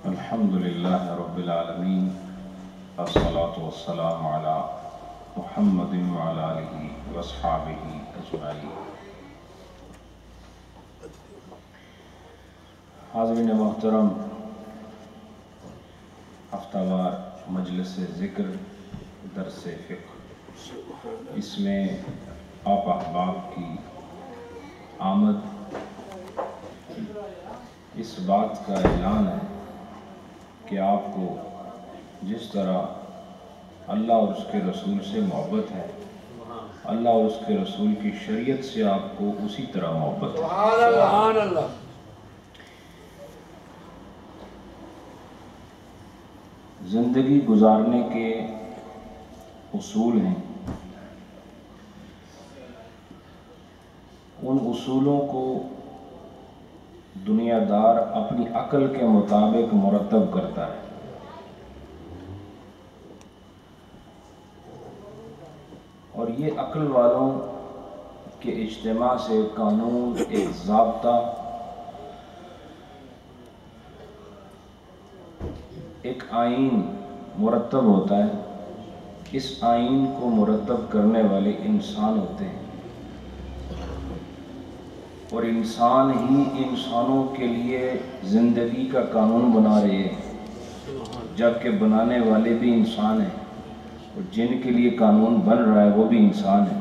الحمدللہ رب العالمین الصلاۃ والسلام علی محمد وعلی آلہ واصحابہ اجمعین۔ حاضرین محترم، ہفتہ وار مجلس ذکر درس فقہ، اس میں آپ احباب کی آمد اس بات کا اعلان ہے کہ آپ کو جس طرح اللہ اور اس کے رسول سے محبت ہے، اللہ اور اس کے رسول کی شریعت سے آپ کو اسی طرح محبت ہے۔ سبحان اللہ۔ زندگی گزارنے کے اصول ہیں، ان اصولوں کو دنیا دار اپنی عقل کے مطابق مرتب کرتا ہے۔ اور یہ عقل والوں کے اجتماع سے قانون، ایک ضابطہ، ایک آئین مرتب ہوتا ہے۔ اس آئین کو مرتب کرنے والے انسان ہوتے ہیں، اور انسان ہی انسانوں کے لیے زندگی کا قانون بنا رہے ہیں، جبکہ بنانے والے بھی انسان ہیں، اور جن کے لیے قانون بن رہا ہے وہ بھی انسان ہے۔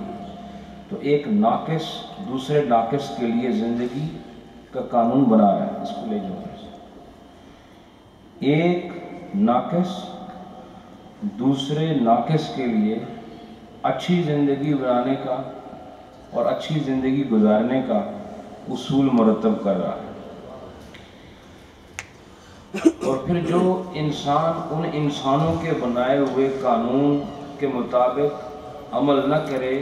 تو ایک ناقص دوسرے ناقص کے لیے زندگی کا قانون بنا رہا ہے۔ اس کو لے جاؤ۔ ایک ناقص دوسرے ناقص کے لیے اچھی زندگی بنانے کا اور اچھی زندگی گزارنے کا اصول مرتب کر رہا ہے۔ اور پھر جو انسان ان انسانوں کے بنائے ہوئے قانون کے مطابق عمل نہ کرے،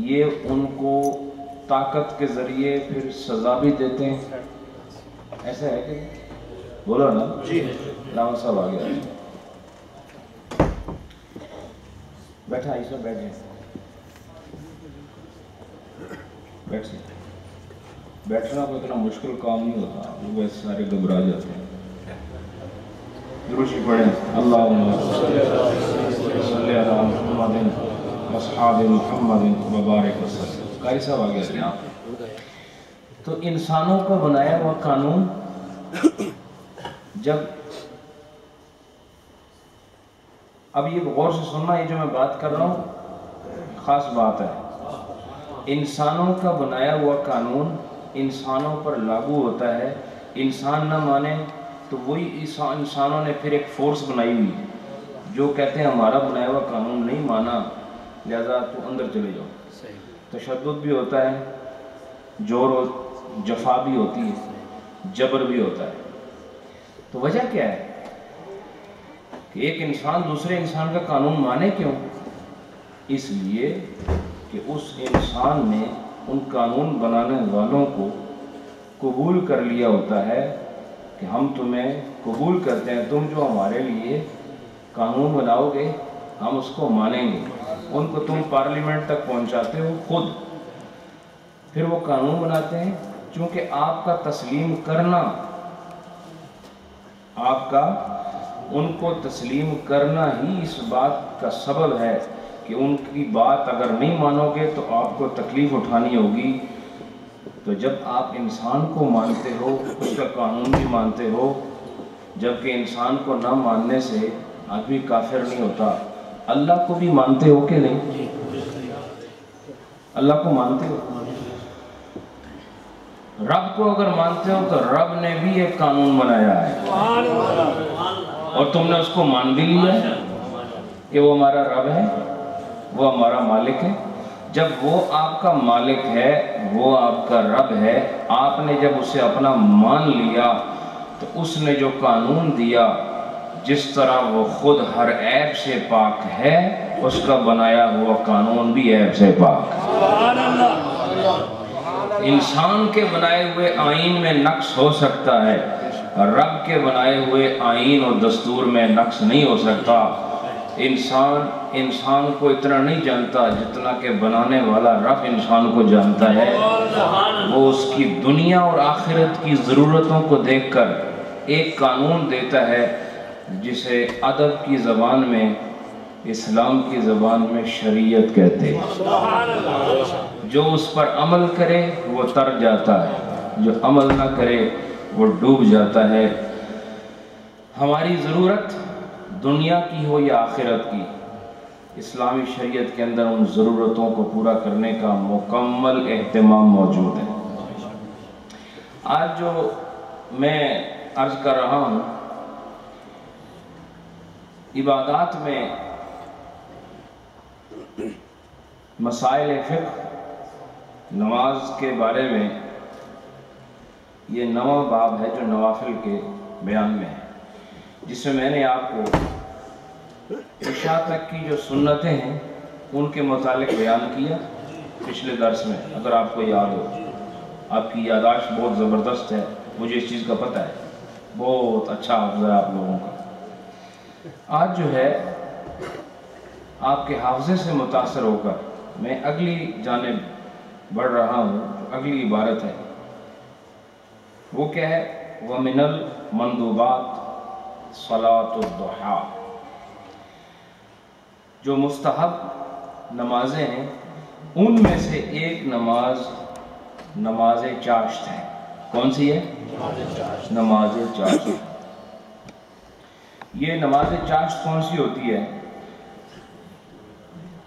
یہ ان کو طاقت کے ذریعے پھر سزا بھی دیتے ہیں۔ ایسا ہے کہ بولو نا جی؟ علامہ صاحب آ گیا، بیٹھا ایسا بیٹھے بیٹھے بیٹھنا کوئی اتنا مشکل کام نہیں ہوتا، وہ ویسے سارے گھبرا جاتے ہیں۔ درود پڑھیں، اللہم صلی علی محمد واصحاب محمد وبارک وسلم۔ قاری صاحب آگے آتے ہیں۔ تو انسانوں کا بنایا ہوا قانون، جب اب یہ غور سے سننا، یہ جو میں بات کر رہا ہوں خاص بات ہے۔ انسانوں کا بنایا ہوا قانون انسانوں پر لاگو ہوتا ہے۔ انسان نہ مانے تو وہی انسانوں نے پھر ایک فورس بنائی ہوئی جو کہتے ہیں ہمارا بنایا ہوا قانون نہیں مانا، لہذا تو اندر چلے جاؤ۔ تشدد بھی ہوتا ہے، جور و جفا بھی ہوتی ہے، جبر بھی ہوتا ہے۔ تو وجہ کیا ہے کہ ایک انسان دوسرے انسان کا قانون مانے کیوں؟ اس لیے کہ اس انسان نے ان قانون بنانے والوں کو قبول کر لیا ہوتا ہے کہ ہم تمہیں قبول کرتے ہیں، تم جو ہمارے لیے قانون بناؤ گے ہم اس کو مانیں گے۔ ان کو تم پارلیمنٹ تک پہنچاتے ہو خود، پھر وہ قانون بناتے ہیں۔ چونکہ آپ کا تسلیم کرنا، آپ کا ان کو تسلیم کرنا ہی اس بات کا سبب ہے کہ ان کی بات اگر نہیں مانو گے تو آپ کو تکلیف اٹھانی ہوگی۔ تو جب آپ انسان کو مانتے ہو، اس کا قانون بھی مانتے ہو، جبکہ انسان کو نہ ماننے سے آدمی کافر نہیں ہوتا۔ اللہ کو بھی مانتے ہو کہ نہیں؟ اللہ کو مانتے ہو؟ رب کو اگر مانتے ہو تو رب نے بھی ایک قانون بنایا ہے، اور تم نے اس کو مان بھی لیا کہ وہ ہمارا رب ہے، وہ ہمارا مالک ہے۔ جب وہ آپ کا مالک ہے، وہ آپ کا رب ہے، آپ نے جب اسے اپنا مان لیا تو اس نے جو قانون دیا، جس طرح وہ خود ہر عیب سے پاک ہے، اس کا بنایا ہوا قانون بھی عیب سے پاک ہے۔ انسان کے بنائے ہوئے آئین میں نقص ہو سکتا ہے، رب کے بنائے ہوئے آئین اور دستور میں نقص نہیں ہو سکتا۔ انسان کو اتنا نہیں جانتا جتنا کہ بنانے والا رب انسان کو جانتا ہے۔ وہ اس کی دنیا اور آخرت کی ضرورتوں کو دیکھ کر ایک قانون دیتا ہے جسے ادب کی زبان میں، اسلام کی زبان میں شریعت کہتے ہیں۔ جو اس پر عمل کرے وہ تر جاتا ہے، جو عمل نہ کرے وہ ڈوب جاتا ہے۔ ہماری ضرورت دنیا کی ہو یا آخرت کی، اسلامی شریعت کے اندر ان ضرورتوں کو پورا کرنے کا مکمل اہتمام موجود ہے۔ آج جو میں عرض کر رہا ہوں، عبادات میں مسائل فقہ نماز کے بارے میں یہ 9واں باب ہے جو نوافل کے بیان میں ہے، جس میں نے آپ کو عشاء تک کی جو سنتیں ہیں ان کے متعلق بیان کیا پچھلے درس میں۔ اگر آپ کو یاد ہو، آپ کی یادداشت بہت زبردست ہے، مجھے اس چیز کا پتہ ہے، بہت اچھا حافظہ ہے آپ لوگوں کا۔ آج جو ہے آپ کے حافظے سے متاثر ہو کر میں اگلی جانب بڑھ رہا ہوں۔ جو اگلی عبارت ہے وہ کیا ہے؟ وَمِنَ الْمَنْدُوبَاتِ صَلَاةُ الضُّحَىٰ، جو مستحب نمازیں ہیں ان میں سے ایک نماز چاشت ہے۔ کون سی ہے؟ نماز چاشت۔ یہ نماز چاشت کون سی ہوتی ہے؟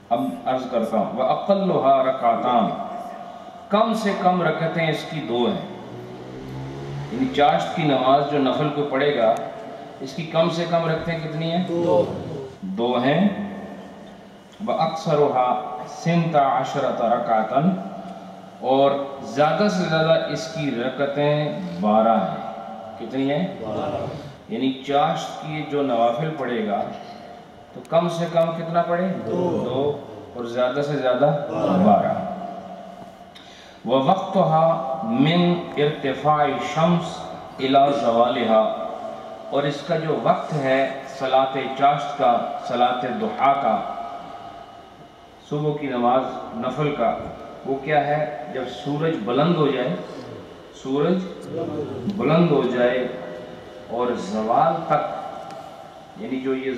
اب عرض کرتا ہوں۔ وَأَقَلُّهَا رَكَعَتَانِ، کم سے کم رکعتیں اس کی 2 ہیں۔ یعنی چاشت کی نماز جو نفل کو پڑھے گا اس کی کم سے کم رکعتیں کتنی ہیں؟ 2 ہیں۔ وَأَكْثَرُهَا 12 رَكَعَةً، اور زیادہ سے زیادہ اس کی رکعتیں 12 ہیں۔ کتنی ہیں؟ 12۔ یعنی چاشت کی جو نوافل پڑھے گا تو کم سے کم کتنا پڑھے؟ 2، اور زیادہ سے زیادہ 12۔ وَوَقْتُهَا مِنْ ارتفاع الشمس إِلَى زوالها، اور اس کا جو وقت ہے صلاۃ چاشت کا، صلاۃ ضحیٰ کا، صبح کی نماز نفل کا، وہ کیا ہے؟ جب سورج بلند ہو جائے، سورج بلند ہو جائے اور زوال تک، یعنی جو یہ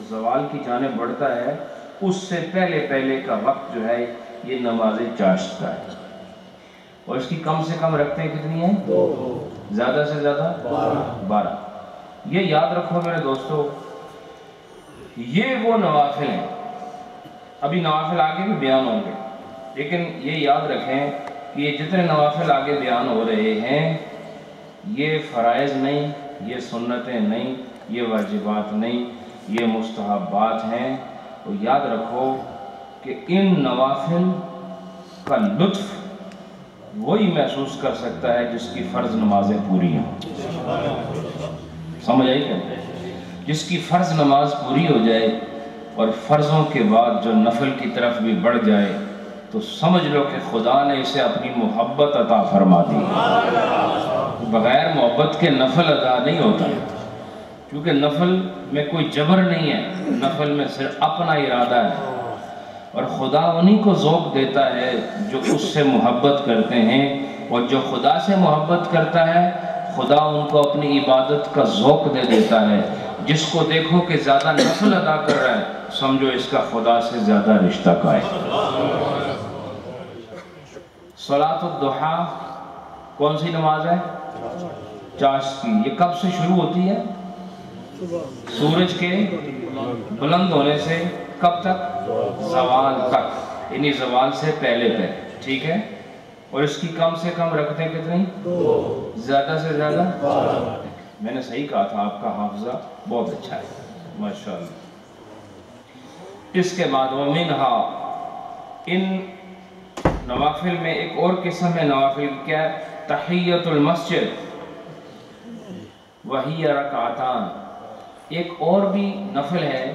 زوال کی جانب بڑھتا ہے اس سے پہلے کا وقت جو ہے یہ نماز چاشت کا ہے۔ اور اس کی کم سے کم رکعتیں کتنی ہیں؟ 2، زیادہ سے زیادہ 12۔ یہ یاد رکھو میرے دوستو، یہ وہ نوافل ہیں، ابھی نوافل آگے بھی بیان ہوں گے، لیکن یہ یاد رکھیں کہ یہ جتنے نوافل آگے بیان ہو رہے ہیں یہ فرائض نہیں، یہ سنتیں نہیں، یہ واجبات نہیں، یہ مستحبات ہیں۔ تو یاد رکھو کہ ان نوافل کا لطف وہی محسوس کر سکتا ہے جس کی فرض نمازیں پوری ہیں۔ سمجھ آئی کیا؟ جس کی فرض نماز پوری ہو جائے اور فرضوں کے بعد جو نفل کی طرف بھی بڑھ جائے تو سمجھ لو کہ خدا نے اسے اپنی محبت عطا فرما دی۔ بغیر محبت کے نفل ادا نہیں ہوتا، کیونکہ نفل میں کوئی جبر نہیں ہے، نفل میں صرف اپنا ارادہ ہے، اور خدا انہی کو ذوق دیتا ہے جو اس سے محبت کرتے ہیں، اور جو خدا سے محبت کرتا ہے خدا ان کو اپنی عبادت کا ذوق دے دیتا ہے۔ جس کو دیکھو کہ زیادہ نفل ادا کر رہا ہے سمجھو اس کا خدا سے زیادہ رشتہ قائم۔ صلاۃ الضحیٰ کون سی نماز ہے؟ چاشت کی۔ یہ کب سے شروع ہوتی ہے؟ سورج کے بلند ہونے سے کب تک؟ زوال تک، یعنی زوال سے پہلے تک، ٹھیک ہے؟ اور اس کی کم سے کم رکعتیں کتنی؟ 2، زیادہ سے زیادہ 12۔ میں نے صحیح کہا تھا، آپ کا حافظہ بہت اچھا ہے ماشاءاللہ۔ اس کے بعد وَمِنْهَا، ان نوافل میں ایک اور قسم ہے نوافل، کیا ہے؟ تحیۃ المسجد وہی رکعتان۔ ایک اور بھی نفل ہے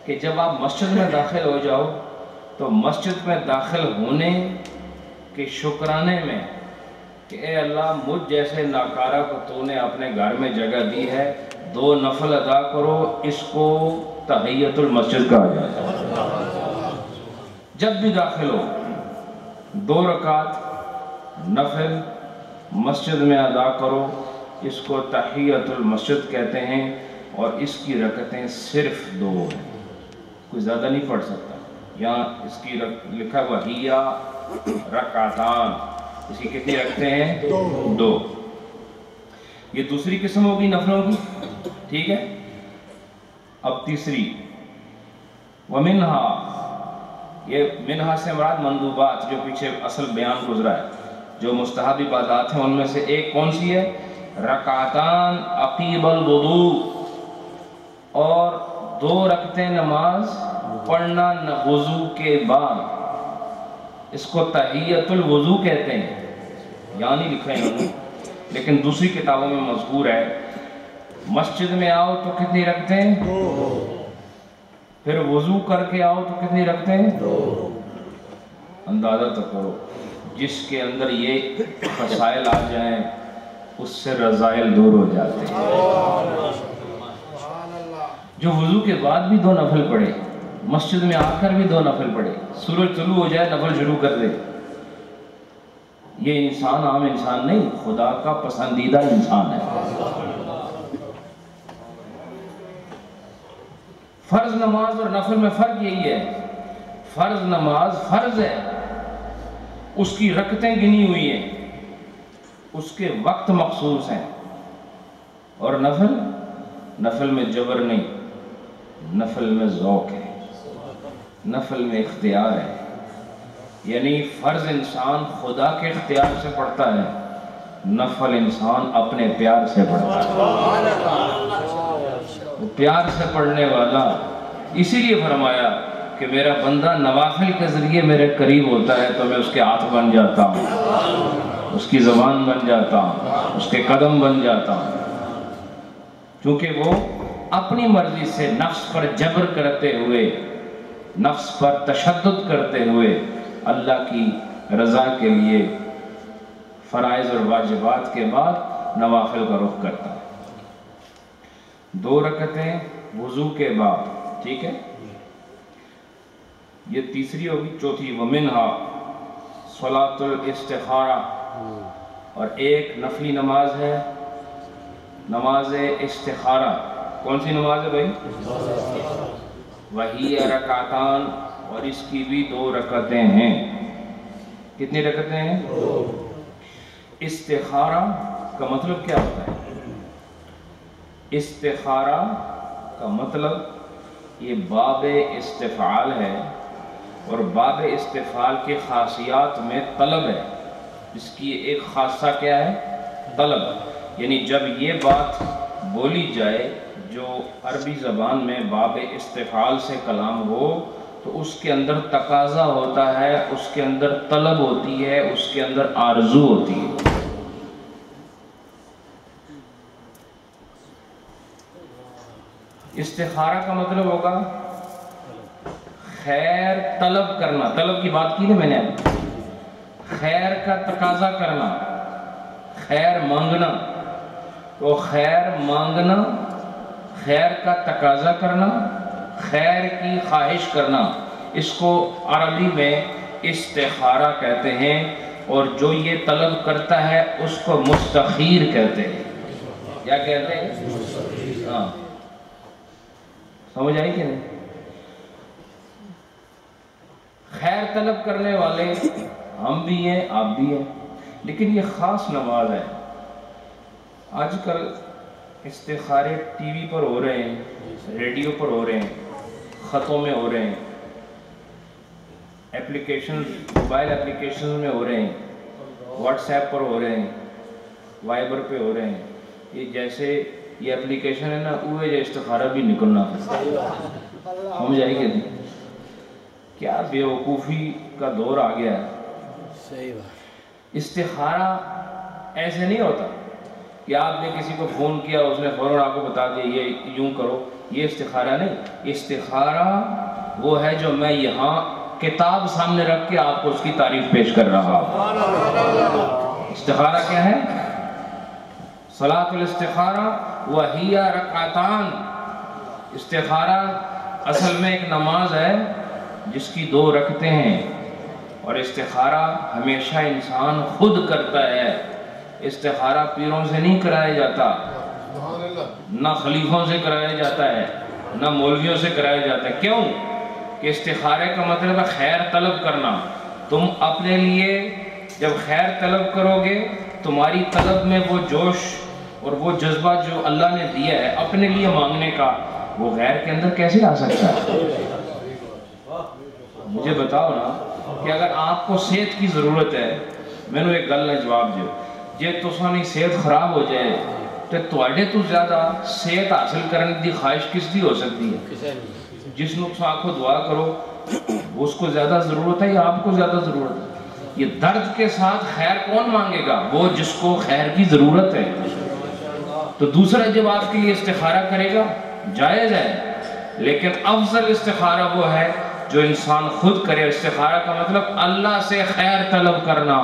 کہ جب آپ مسجد میں داخل ہو جاؤ تو مسجد میں داخل ہونے کے شکرانے میں کہ اے اللہ مجھ جیسے ناکارہ کو تو نے اپنے گھر میں جگہ دی ہے، 2 نفل ادا کرو، اس کو تحیۃ المسجد کہا جاتا ہے۔ جب بھی داخل ہو 2 رکعت نفل مسجد میں ادا کرو، اس کو تحیۃ المسجد کہتے ہیں، اور اس کی رکعتیں صرف 2 ہیں، کوئی زیادہ نہیں پڑھ سکتا۔ یہاں اس کی لکھا ہوا ہیا رکعتان، اس کی کتنی رکھتے ہیں؟ 2۔ یہ دوسری قسم ہوگی نفلوں کی، ٹھیک ہے۔ اب تیسری، ومنہا، یہ منہا سے مراد مندوبات، جو پیچھے اصل بیان گزرا ہے، جو مستحب عبادات ہیں ان میں سے ایک کون سی ہے؟ رکعتان عقیب الوضوء، اور 2 رکعتیں نماز پڑھنا وضو کے بعد، اس کو تحیۃ الوضو کہتے ہیں، یہاں نہیں لکھا ہے انہوں نے، لیکن دوسری کتابوں میں مذکور ہے۔ مسجد میں آؤ تو کتنی رکھتے ہیں؟ 2۔ پھر وضو کر کے آؤ تو کتنی رکھتے ہیں؟ 2۔ اندازہ تو کرو، جس کے اندر یہ مسائل آ جائیں اس سے رذائل دور ہو جاتے ہیں۔ جو وضو کے بعد بھی 2 نفل پڑھے، مسجد میں آ کر بھی 2 نفل پڑھے، سورج طلوع ہو جائے نفل شروع کر دے، یہ انسان عام انسان نہیں، خدا کا پسندیدہ انسان ہے۔ فرض نماز اور نفل میں فرق یہی ہے، فرض نماز فرض ہے، اس کی رکعتیں گنی ہوئی ہیں، اس کے وقت مخصوص ہیں، اور نفل میں جبر نہیں، نفل میں ذوق ہے، نفل میں اختیار ہے، یعنی فرض انسان خدا کے اختیار سے پڑھتا ہے، نفل انسان اپنے پیار سے پڑھتا ہے۔ وہ پیار سے پڑھنے والا، اسی لیے فرمایا کہ میرا بندہ نوافل کے ذریعے میرے قریب ہوتا ہے تو میں اس کے ہاتھ بن جاتا ہوں، اس کی زبان بن جاتا ہوں، اس کے قدم بن جاتا ہوں، کیونکہ وہ اپنی مرضی سے نفس پر جبر کرتے ہوئے، نفس پر تشدد کرتے ہوئے اللہ کی رضا کے لیے فرائض اور واجبات کے بعد نوافل کا رخ کرتا ہے۔ 2 رکعتیں وضو کے بعد، ٹھیک ہے، یہ تیسری ہوگی۔ چوتھی، ومنہا صلاۃ الاستخارہ، اور ایک نفلی نماز ہے نماز استخارہ۔ کون سی نماز ہے بھائی؟ وہی رکعتان، اور اس کی بھی 2 رکعتیں ہیں۔ کتنی رکعتیں ہیں؟ 2۔ استخارہ کا مطلب کیا ہوتا ہے؟ استخارہ کا مطلب یہ باب استفعال ہے، اور باب استفعال کی خاصیات میں طلب ہے، اس کی ایک خاصہ کیا ہے؟ طلب، یعنی جب یہ بات بولی جائے جو عربی زبان میں باب استفعال سے کلام ہو تو اس کے اندر تقاضا ہوتا ہے، اس کے اندر طلب ہوتی ہے، اس کے اندر آرزو ہوتی ہے۔ استخارہ کا مطلب ہوگا خیر طلب کرنا، طلب کی بات کی نا میں نے، خیر کا تقاضا کرنا، خیر مانگنا، تو خیر مانگنا، خیر کا تقاضا کرنا، خیر کی خواہش کرنا، اس کو عربی میں استخارہ کہتے ہیں، اور جو یہ طلب کرتا ہے اس کو مستخیر کہتے ہیں۔ کیا کہتے ہیں؟ ہاں، سمجھ آئی کہ نہیں؟ خیر طلب کرنے والے ہم بھی ہیں، آپ بھی ہیں، لیکن یہ خاص نماز ہے۔ آج کل استخارے ٹی وی پر ہو رہے ہیں، ریڈیو پر ہو رہے ہیں، خطوں میں ہو رہے ہیں، ایپلیکیشن، موبائل ایپلیکیشن میں ہو رہے ہیں، واٹس ایپ پر ہو رہے ہیں، وائبر پہ ہو رہے ہیں۔ یہ جیسے یہ ایپلیکیشن ہے نا، اوے جو استخارہ بھی نکلنا سمجھ آئی کہ نہیں؟ کیا بیوقوفی کا دور آ گیا ہے۔ استخارہ ایسے نہیں ہوتا کہ آپ نے کسی کو فون کیا، اس نے فوراً آپ کو بتا دیا یہ یوں کرو، یہ استخارہ نہیں۔ استخارہ وہ ہے جو میں یہاں کتاب سامنے رکھ کے آپ کو اس کی تعریف پیش کر رہا ہوں۔ استخارہ کیا ہے؟ صلاۃ الاستخارہ وہی رکعتان۔ استخارہ اصل میں ایک نماز ہے جس کی 2 رکعتیں ہیں، اور استخارہ ہمیشہ انسان خود کرتا ہے، استخارہ پیروں سے نہیں کرایا جاتا، نہ خلیفوں سے کرایا جاتا ہے، نہ مولویوں سے کرایا جاتا ہے۔ کیوں؟ کہ استخارے کا مطلب ہے خیر طلب کرنا۔ تم اپنے لیے جب خیر طلب کرو گے، تمہاری طلب میں وہ جوش اور وہ جذبہ جو اللہ نے دیا ہے اپنے لیے مانگنے کا، وہ غیر کے اندر کیسے آ سکتا ہے؟ مجھے بتاؤ نا کہ اگر آپ کو صحت کی ضرورت ہے، میں نے ایک گل نے جواب دیو، جے تسانی صحت خراب ہو جائے تو تواڈے تو زیادہ صحت حاصل کرنے دی خواہش کس دی ہو سکتی ہے؟ جس نقص آپ کو دعا کرو اس کو زیادہ ضرورت ہے یا آپ کو زیادہ ضرورت ہے؟ یہ درد کے ساتھ خیر کون مانگے گا؟ وہ جس کو خیر کی ضرورت ہے۔ تو دوسرا جب آپ کے لیے استخارہ کرے گا جائز ہے، لیکن افضل استخارہ وہ ہے جو انسان خود کرے۔ استخارہ کا مطلب اللہ سے خیر طلب کرنا۔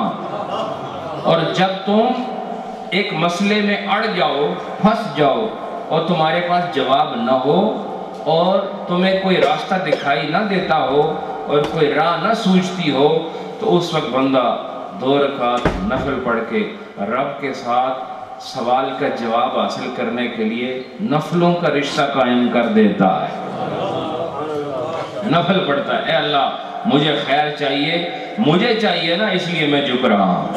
اور جب تم ایک مسئلے میں اڑ جاؤ، پھنس جاؤ اور تمہارے پاس جواب نہ ہو اور تمہیں کوئی راستہ دکھائی نہ دیتا ہو اور کوئی راہ نہ سوچتی ہو، تو اس وقت بندہ 2 رکعت نفل پڑھ کے رب کے ساتھ سوال کا جواب حاصل کرنے کے لیے نفلوں کا رشتہ قائم کر دیتا ہے۔ نفل پڑھتا ہے، اے اللہ مجھے خیر چاہیے، مجھے چاہیے نا، اس لیے میں جھک رہا ہوں۔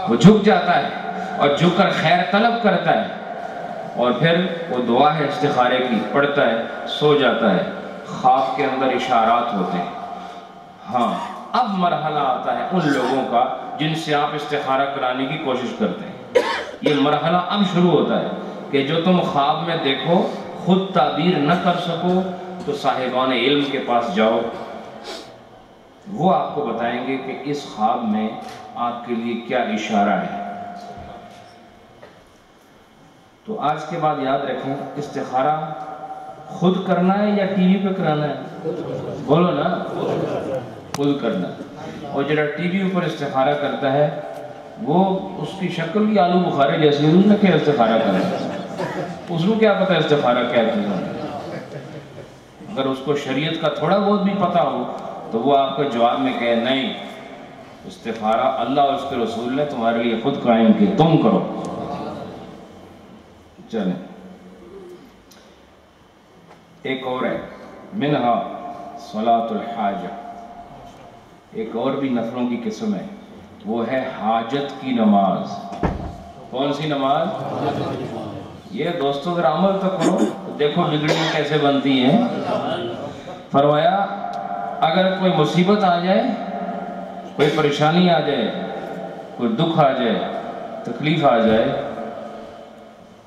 وہ جھک جاتا ہے اور جھک کر خیر طلب کرتا ہے، اور پھر وہ دعا ہے استخارے کی پڑھتا ہے، سو جاتا ہے۔ خواب کے اندر اشارات ہوتے ہیں۔ ہاں، اب مرحلہ آتا ہے ان لوگوں کا جن سے آپ استخارہ کرانے کی کوشش کرتے ہیں۔ یہ مرحلہ اب شروع ہوتا ہے کہ جو تم خواب میں دیکھو خود تعبیر نہ کر سکو تو صاحبان علم کے پاس جاؤ، وہ آپ کو بتائیں گے کہ اس خواب میں آپ کے لیے کیا اشارہ ہے۔ تو آج کے بعد یاد رکھیں، استخارہ خود کرنا ہے یا ٹی وی پہ کرانا ہے؟ بولو نا، خود کرنا۔ اور جڑا ٹی وی اوپر استخارہ کرتا ہے وہ اس کی شکل بھی آلو بخارے جیسی ہے، اس نے کیا استخارہ کرنا، اس کو کیا پتہ استخارہ کیا چیز ہے؟ اگر اس کو شریعت کا تھوڑا بہت بھی پتہ ہو تو وہ آپ کو جواب میں کہے نہیں، استخارہ اللہ اور اس کے رسول نے تمہارے لیے خود قائم کیا، تم کرو۔ چلیں ایک اور ہے، منہا صلاۃ الحاجہ، ایک اور بھی نفلوں کی قسم ہے، وہ ہے حاجت کی نماز۔ کون سی نماز؟ یہ دوستوں ذرا عمل تو کرو، دیکھو بگڑیاں کیسے بنتی ہیں۔ فرمایا اگر کوئی مصیبت آ جائے، کوئی پریشانی آ جائے، کوئی دکھ آ جائے، تکلیف آ جائے،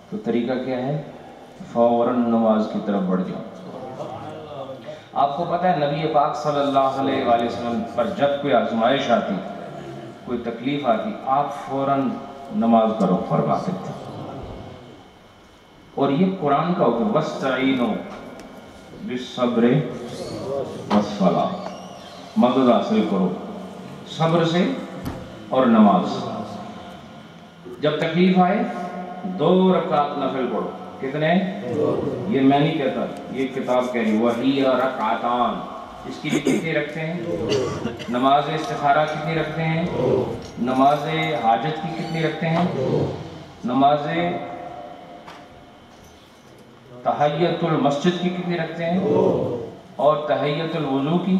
تو طریقہ کیا ہے؟ فوراً نماز کی طرف بڑھ جاؤ۔ آپ کو پتہ ہے نبی پاک صلی اللہ علیہ وآلہ وسلم پر جب کوئی آزمائش آتی، کوئی تکلیف آتی، آپ فوراً نماز کرو فرماتے تھے۔ اور یہ قرآن کا حکم، وَاسْتَعِینُوا بِالصَّبْرِ وَالصَّلَاةِ، مدد حاصل کرو صبر سے اور نماز۔ جب تکلیف آئے 2 رکعت نفل پڑھو۔ کتنے؟ یہ میں نہیں کہتا، یہ کتاب کہہ رہی، وَهِيَ رَكْعَتَانِ۔ اس کی بھی کتنی رکھتے ہیں؟ نماز استخارہ کتنی رکھتے ہیں؟ نماز حاجت کی کتنی رکھتے ہیں؟ نماز تحیت المسجد کی کتنی رکھتے ہیں؟ اور تحیت الوضو کی؟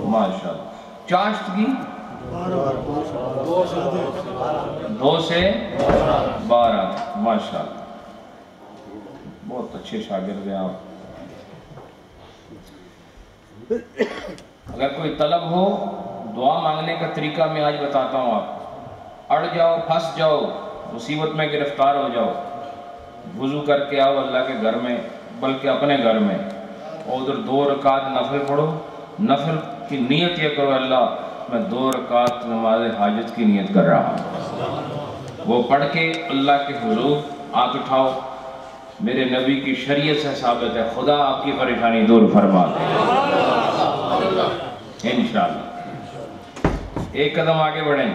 ماشاءاللہ۔ چاشت کی 2 سے 12، ماشاءاللہ، بہت اچھے شاگرد ہیں آپ۔ اگر کوئی طلب ہو، دعا مانگنے کا طریقہ میں آج بتاتا ہوں۔ آپ اڑ جاؤ، پھنس جاؤ، مصیبت میں گرفتار ہو جاؤ، وضو کر کے آؤ اللہ کے گھر میں، بلکہ اپنے گھر میں، اور ادھر 2 رکعت نفل پڑھو۔ نفل کی نیت یہ کرو، اللہ میں 2 رکعت نماز حاجت کی نیت کر رہا ہوں۔ وہ پڑھ کے اللہ کے حضور ہاتھ اٹھاؤ۔ میرے نبی کی شریعت سے ثابت ہے، خدا آپ کی پریشانی دور فرما دے انشاءاللہ۔ ایک قدم آگے بڑھیں۔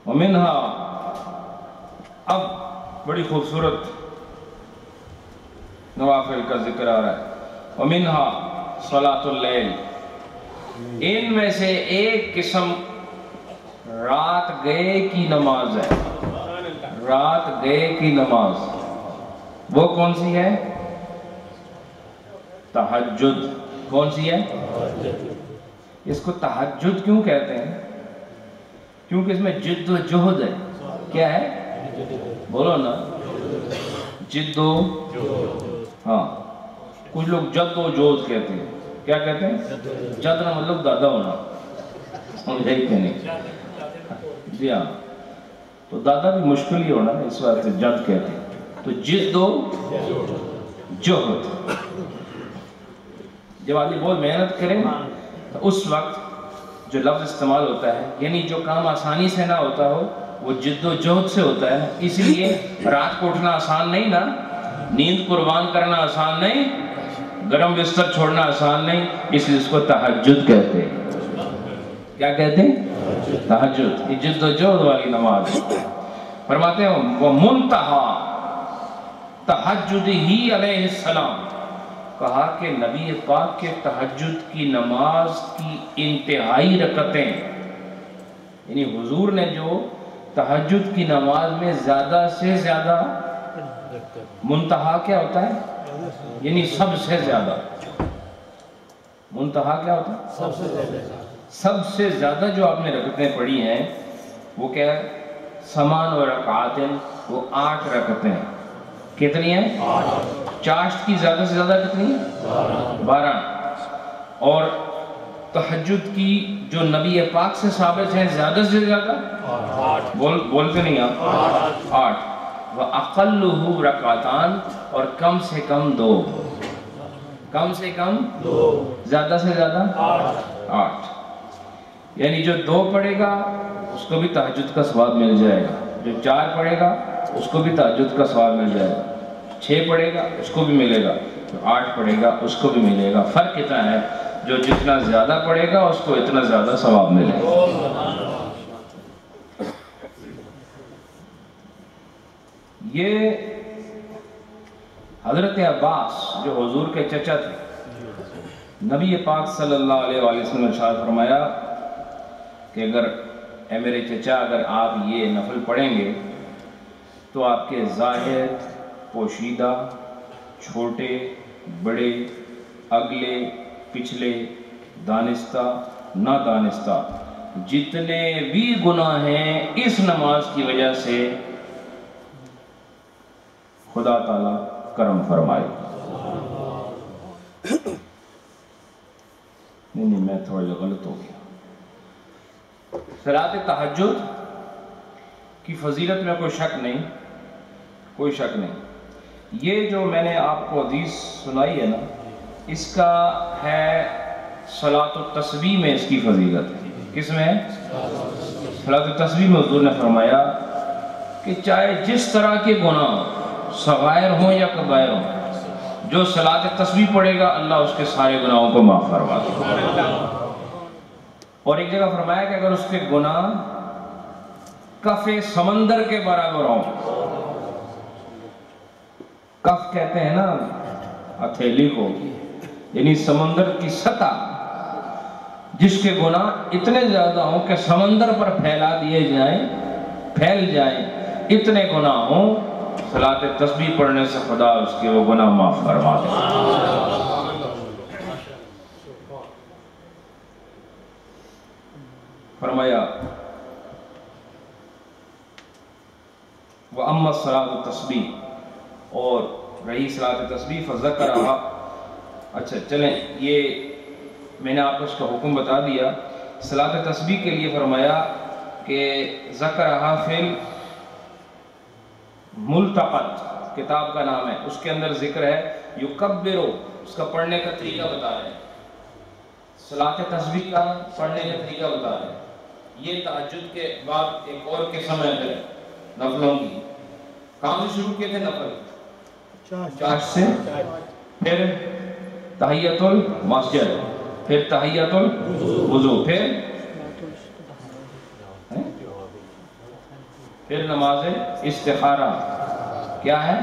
ومنہا، اب بڑی خوبصورت نوافل کا ذکر آ رہا ہے۔ ومنہا صلاۃ اللیل، ان میں سے ایک قسم رات گئے کی نماز ہے، رات گئے کی نماز وہ کون سی ہے؟ تہجد۔ کون سی ہے؟ اس کو تہجد کیوں کہتے ہیں؟ کیونکہ اس میں جد و جہد ہے۔ کیا ہے؟ بولو نا، جد و، ہاں کچھ لوگ جد و جہد کہتے ہیں۔ کیا کہتے ہیں؟ جد نہ مطلب دادا ہونا، سمجھے کہ نہیں؟ جی ہاں، تو دادا بھی مشکل ہی ہونا، اس وقت جد کہتے ہیں۔ تو جد و جہد، جب آدمی بہت محنت کرے تو اس وقت جو لفظ استعمال ہوتا ہے، یعنی جو کام آسانی سے نہ ہوتا ہو وہ جد و جہد سے ہوتا ہے۔ اس لیے رات کو اٹھنا آسان نہیں نا، نیند قربان کرنا آسان نہیں، گرم بستر چھوڑنا آسان نہیں، اس لیے اس کو تہجد کہتے ہیں۔ کیا کہتے ہیں؟ تہجد، یہ جد و جہد والی نماز ہے۔ فرماتے ہیں وہ منتہا تہجد ہی علیہ السلام، کہا کہ نبی پاک کے تہجد کی نماز کی انتہائی رکعتیں، یعنی حضور نے جو تہجد کی نماز میں زیادہ سے زیادہ، منتہا کیا ہوتا ہے؟ یعنی سب سے زیادہ، منتہا کیا ہوتا ہے؟ سب سے زیادہ جو آپ نے رکعتیں پڑھی ہیں وہ کیا ہے؟ سمان و رکعاتن، وہ 8 رکعتیں۔ کتنی ہیں؟ 8۔ چاشت کی زیادہ سے زیادہ کتنی ہیں؟ 12۔ اور تہجد کی جو نبی پاک سے ثابت ہیں زیادہ سے زیادہ، بولتے نہیں آپ، 8۔ وَأَقَلُّهُ رَكْعَتَانِ، اور کم سے کم 2، کم سے کم 2، زیادہ سے زیادہ 8۔ یعنی جو 2 پڑھے گا اس کو بھی تہجد کا ثواب مل جائے گا، جو 4 پڑھے گا اس کو بھی تہجد کا ثواب مل جائے گا، 6 پڑھے گا اس کو بھی ملے گا، جو 8 پڑھے گا اس کو بھی ملے گا۔ فرق اتنا ہے، جو جتنا زیادہ پڑھے گا اس کو اتنا زیادہ ثواب ملے گا۔ یہ حضرت عباس جو حضور کے چچا تھے، نبی پاک صلی اللہ علیہ وآلہ وسلم نے ارشاد فرمایا کہ اگر اے میرے چچا، اگر آپ یہ نفل پڑھیں گے تو آپ کے ظاہر، پوشیدہ، چھوٹے بڑے، اگلے پچھلے، دانستہ نادانستہ، جتنے بھی گناہ ہیں اس نماز کی وجہ سے خدا تعالیٰ کرم فرمائے۔ نہیں میں تھوڑا جو غلط ہو گیا۔ صلاۃ تہجد کی فضیلت میں کوئی شک نہیں، کوئی شک نہیں۔ یہ جو میں نے آپ کو حدیث سنائی ہے نا، اس کا ہے صلاۃ التسبیح میں اس کی فضیلت ہے۔ کس میں ہے؟ صلاۃ التسبیح میں حضور نے فرمایا کہ چاہے جس طرح کے گناہ صغائر ہوں یا کبائر ہوں، جو صلاۃ تسبیح پڑھے گا اللہ اس کے سارے گناہوں کو معاف فرما دے گا۔ اور ایک جگہ فرمایا کہ اگر اس کے گناہ کف سمندر کے برابر ہوں، کف کہتے ہیں نا ہتھیلی کو، یعنی سمندر کی سطح، جس کے گناہ اتنے زیادہ ہوں کہ سمندر پر پھیلا دیے جائیں، پھیل جائیں، اتنے گناہ ہوں، صلاۃ تسبیح پڑھنے سے خدا اس کے وہ گناہ معاف فرما دے۔ فرمایا وَأَمَّا الصَّلَاةُ التَّسْبِيحِ، اور رہی صلاۃ تسبیح فَذَكَرَهَا۔ اچھا چلیں، یہ میں نے آپ کو اس کا حکم بتا دیا۔ صلاۃ تسبیح کے لیے فرمایا کہ ذکرہا فعل ملتقط کتاب کا نام ہے، اس کے اندر ذکر ہے یکبرو، اس کا پڑھنے کا طریقہ بتا رہے ہیں، صلاۃ تسبیح کا پڑھنے کا طریقہ بتا رہے ہیں۔ یہ تہجد کے بعد ایک اور قسم ہے نفلوں کی۔ کہاں سے شروع کیے تھے نفل؟ چاشت سے، پھر تحیۃ المسجد، پھر تحیۃ الوضو، پھر نماز استخارہ، کیا ہے؟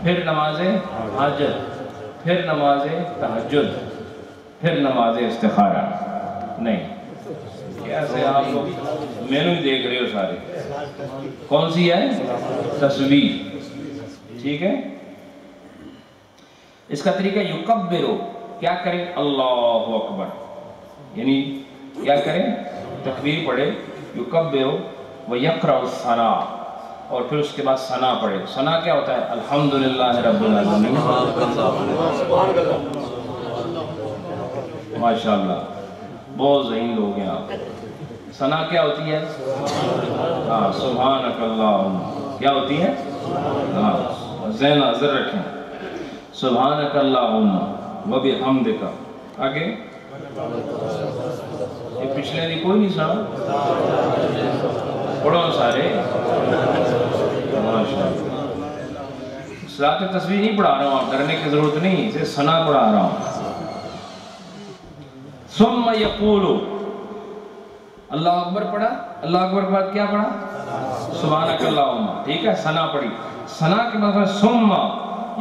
پھر نماز حاجت، پھر نماز تہجد، پھر نماز استخارہ۔ نہیں، کیسے آپ لوگ مینو ہی دیکھ رہے ہو سارے. کون سی ہے؟ تسبیح. ٹھیک ہے. اس کا طریقہ یکبرو، کیا کریں؟ اللہ اکبر، یعنی کیا کریں؟ تکبیر پڑھے، یکبرو ویقرأ الثناء، اور پھر اس کے بعد ثنا پڑھے. ثنا کیا ہوتا ہے؟ الحمدللہ رب العالمین. ماشاءاللہ بہت ذہین لوگ ہیں آپ. ثنا کیا ہوتی ہے؟ ہاں سبحانک اللہم. کیا ہوتی ہے؟ ہاں ذہن حاضر رکھیں. سبحانک اللہم وبحمدک. آگے یہ پچھلے دی کوئی نہیں سنا؟ پڑھو سارے. ماشاءاللہ. صلاۃ تسبیح نہیں پڑھا رہا ہوں، آپ ڈرنے کی ضرورت نہیں، اسے ثنا پڑھا رہا ہوں. ثم یقول، اللہ اکبر پڑھا، اللہ اکبر کے بعد کیا پڑھا؟ سبحانک اللہم. ٹھیک ہے، ثنا پڑھی. ثنا کے بعد ثم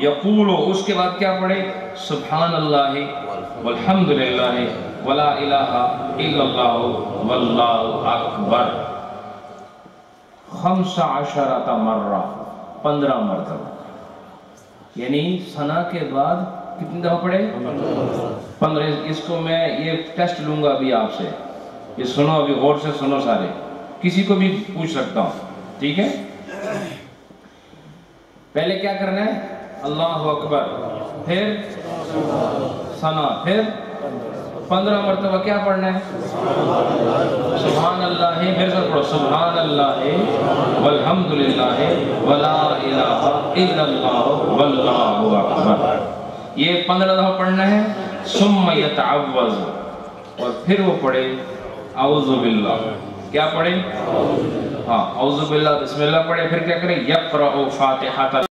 یقول، اس کے بعد کیا پڑھے؟ سبحان اللہ والحمدللہ ولا الہ الا اللہ واللہ اکبر. 15 مرہ، 15 مرتبہ. یعنی ثنا کے بعد کتنی دفعہ پڑھے؟ 15. اس کو میں یہ ٹیسٹ لوں گا ابھی آپ سے، یہ سنو، ابھی غور سے سنو سارے، کسی کو بھی پوچھ سکتا ہوں. ٹھیک ہے. پہلے کیا کرنا ہے؟ اللہ اکبر، پھر ثنا، پھر 15 مرتبہ کیا پڑھنا ہے؟ سبحان اللہ. پھر سے پڑھو، سبحان اللہ والحمدللہ ولا الہ الا اللہ واللہ اکبر. یہ 15 دفعہ پڑھنا ہے. ثم یتعوذ، اور پھر وہ پڑھے اعوذ باللہ. کیا پڑھے؟ ہاں اعوذ باللہ، بسم اللہ پڑھے. پھر کیا کرے؟ یقرأ فاتحۃ